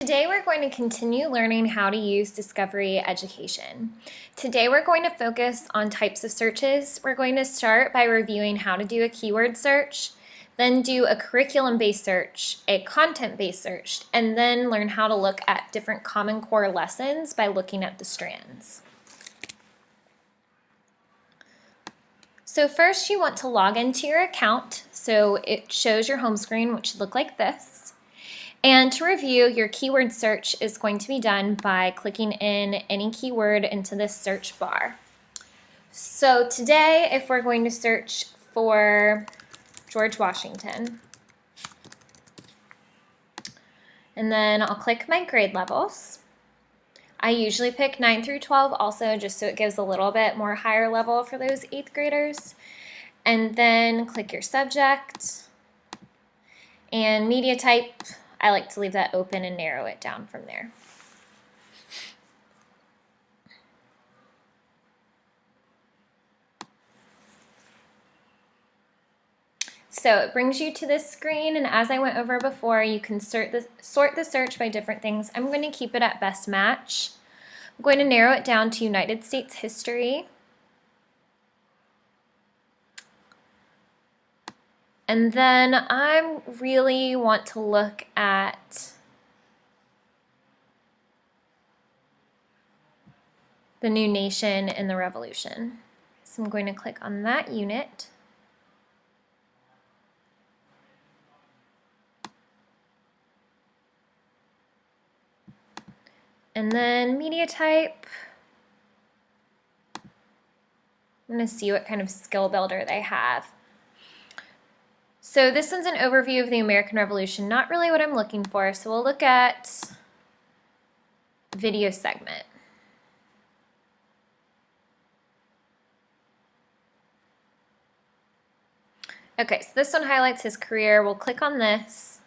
Today we're going to continue learning how to use Discovery Education. Today we're going to focus on types of searches. We're going to start by reviewing how to do a keyword search, then do a curriculum-based search, a content-based search, and then learn how to look at different Common Core lessons by looking at the strands. So first you want to log into your account so it shows your home screen, which should look like this. And to review, your keyword search is going to be done by clicking in any keyword into this search bar. So today, if we're going to search for George Washington, and then I'll click my grade levels. I usually pick 9 through 12 also, just so it gives a little bit more higher level for those 8th graders. And then click your subject and media type. I like to leave that open and narrow it down from there. So it brings you to this screen, and as I went over before, you can sort the search by different things. I'm going to keep it at best match. I'm going to narrow it down to United States history. And then I really want to look at the new nation and the revolution. So I'm going to click on that unit. And then media type. I'm going to see what kind of skill builder they have. So this one's an overview of the American Revolution, not really what I'm looking for, so we'll look at video segment. Okay, so this one highlights his career. We'll click on this.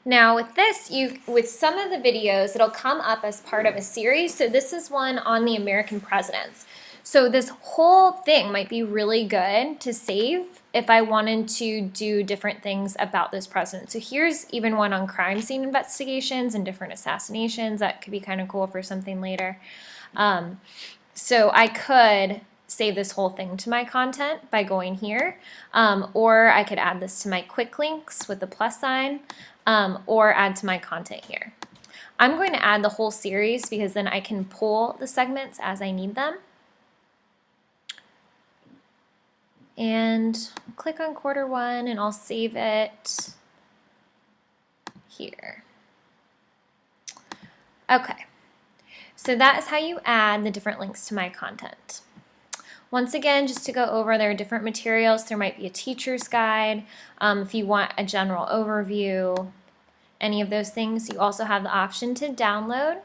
Now with this, with some of the videos, it'll come up as part of a series. So this is one on the American presidents. So this whole thing might be really good to save if I wanted to do different things about those presidents. So here's even one on crime scene investigations and different assassinations. That could be kind of cool for something later. So I could save this whole thing to my content by going here, or I could add this to my quick links with the plus sign, or add to my content here. I'm going to add the whole series because then I can pull the segments as I need them. And click on quarter one and I'll save it here. Okay, so that is how you add the different links to my content. Once again, just to go over, there are different materials. There might be a teacher's guide. If you want a general overview, any of those things, you also have the option to download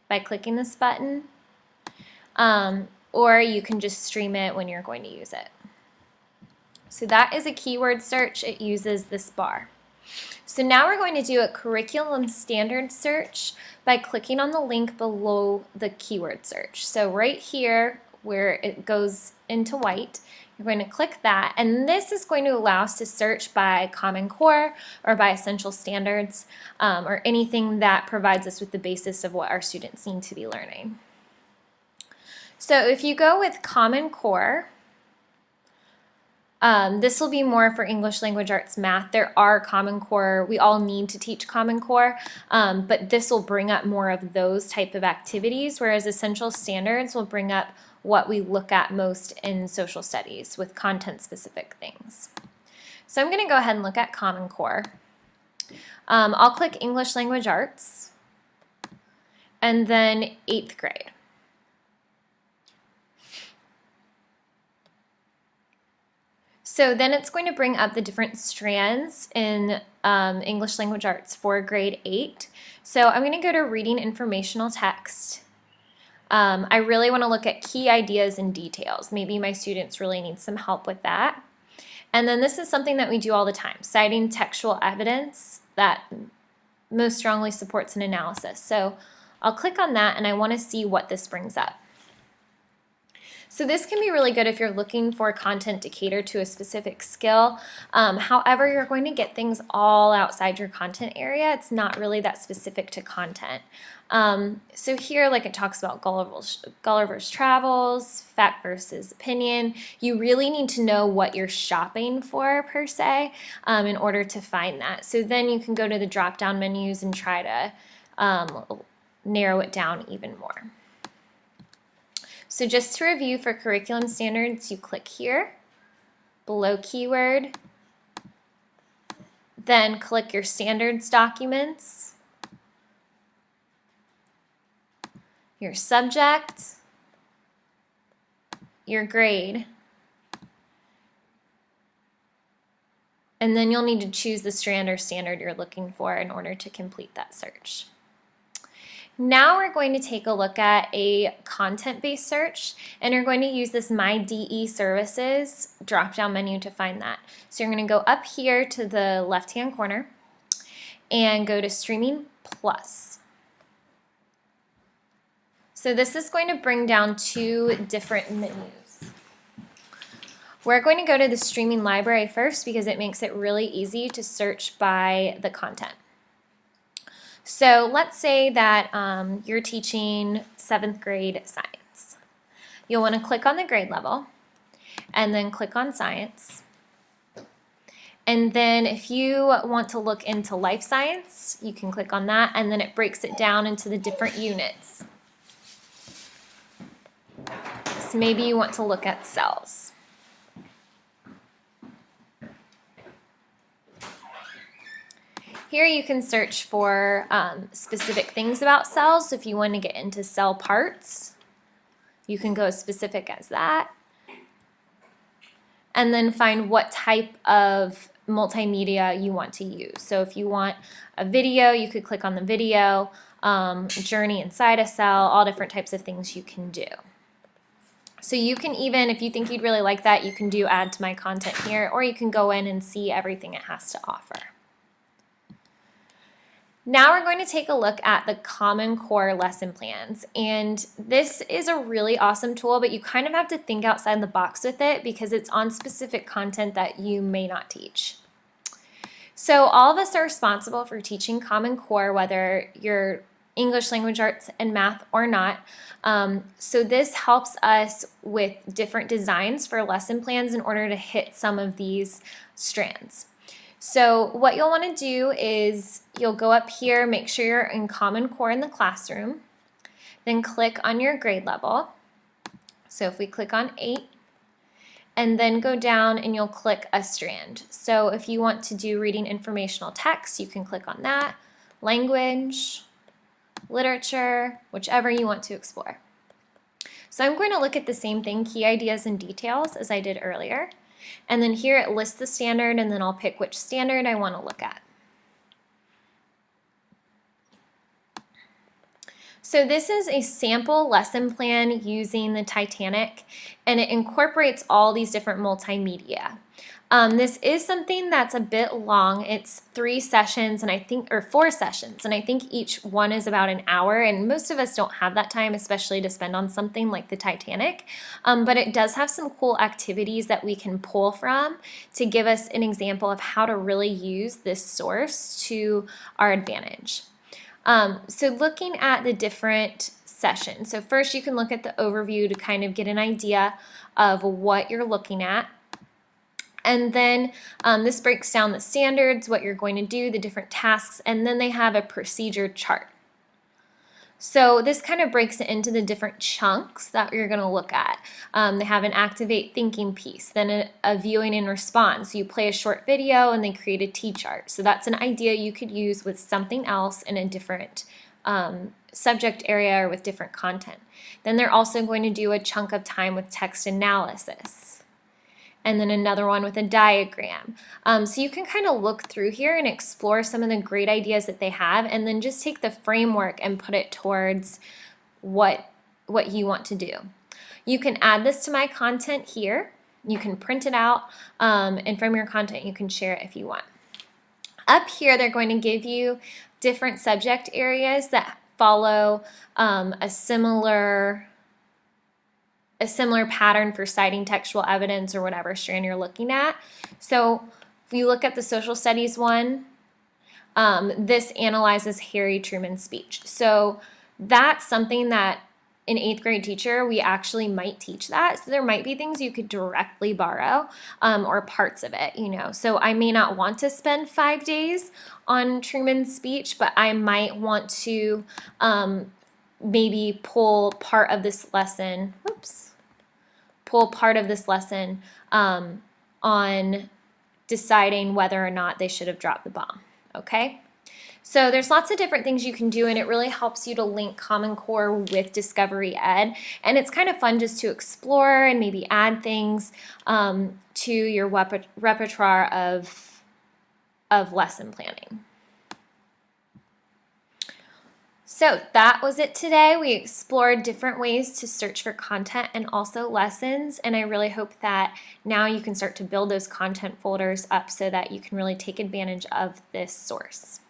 by clicking this button. Or you can just stream it when you're going to use it. So that is a keyword search. It uses this bar. So now we're going to do a curriculum standard search by clicking on the link below the keyword search. So right here where it goes into white, you're going to click that, and this is going to allow us to search by Common Core or by essential standards, or anything that provides us with the basis of what our students need to be learning. So if you go with Common Core, this will be more for English Language Arts Math. There are Common Core, we all need to teach Common Core, but this will bring up more of those type of activities, whereas Essential Standards will bring up what we look at most in social studies with content-specific things. So I'm going to go ahead and look at Common Core. I'll click English Language Arts, and then 8th grade. So then it's going to bring up the different strands in English Language Arts for grade 8. So I'm going to go to Reading Informational Text. I really want to look at key ideas and details. Maybe my students really need some help with that. And then this is something that we do all the time, citing textual evidence that most strongly supports an analysis. So I'll click on that and I want to see what this brings up. So this can be really good if you're looking for content to cater to a specific skill. However, you're going to get things all outside your content area. It's not really that specific to content. So here, like it talks about Gulliver's Travels, fact versus opinion. You really need to know what you're shopping for per se in order to find that. So then you can go to the drop-down menus and try to narrow it down even more. So just to review for curriculum standards, you click here, below keyword, then click your standards documents, your subject, your grade, and then you'll need to choose the strand or standard you're looking for in order to complete that search. Now we're going to take a look at a content-based search, and you're going to use this My DE Services drop-down menu to find that. So you're going to go up here to the left-hand corner and go to Streaming Plus. So this is going to bring down two different menus. We're going to go to the streaming library first because it makes it really easy to search by the content. So let's say that you're teaching 7th grade science. You'll want to click on the grade level and then click on science. And then if you want to look into life science, you can click on that, and then it breaks it down into the different units. So maybe you want to look at cells. Here you can search for specific things about cells. So if you want to get into cell parts, you can go as specific as that. And then find what type of multimedia you want to use. So if you want a video, you could click on the video, journey inside a cell, all different types of things you can do. So you can even, if you think you'd really like that, you can do add to my content here, or you can go in and see everything it has to offer. Now we're going to take a look at the Common Core lesson plans, and this is a really awesome tool, but you kind of have to think outside the box with it because it's on specific content that you may not teach. So all of us are responsible for teaching Common Core, whether you're English, language arts, and math or not. So this helps us with different designs for lesson plans in order to hit some of these strands. So what you'll want to do is you'll go up here, make sure you're in Common Core in the classroom, then click on your grade level. So if we click on 8, and then go down and you'll click a strand. So if you want to do reading informational text, you can click on that, language, literature, whichever you want to explore. So I'm going to look at the same thing, key ideas and details, as I did earlier. And then here it lists the standard, and then I'll pick which standard I want to look at. So this is a sample lesson plan using the Titanic, and it incorporates all these different multimedia. This is something that's a bit long. It's 3 sessions, and I think, or 4 sessions, and I think each one is about an hour, and most of us don't have that time, especially to spend on something like the Titanic, but it does have some cool activities that we can pull from to give us an example of how to really use this source to our advantage. So looking at the different sessions, so first you can look at the overview to kind of get an idea of what you're looking at. And then this breaks down the standards, what you're going to do, the different tasks, and then they have a procedure chart. So this kind of breaks it into the different chunks that you're going to look at. They have an activate thinking piece, then a viewing and response. You play a short video and they create a T-chart. So that's an idea you could use with something else in a different subject area or with different content. Then they're also going to do a chunk of time with text analysis, and then another one with a diagram. So you can kind of look through here and explore some of the great ideas that they have, and then just take the framework and put it towards what you want to do. You can add this to my content here. You can print it out, and from your content you can share it if you want. Up here they're going to give you different subject areas that follow a similar a similar pattern for citing textual evidence or whatever strand you're looking at. So if you look at the social studies one, this analyzes Harry Truman's speech. So that's something that an 8th grade teacher, we actually might teach that. So there might be things you could directly borrow, or parts of it, you know. So I may not want to spend 5 days on Truman's speech, but I might want to maybe pull part of this lesson, on deciding whether or not they should have dropped the bomb, okay? So there's lots of different things you can do, and it really helps you to link Common Core with Discovery Ed. And it's kind of fun just to explore and maybe add things to your repertoire of lesson planning. So that was it today. We explored different ways to search for content and also lessons, and I really hope that now you can start to build those content folders up so that you can really take advantage of this source.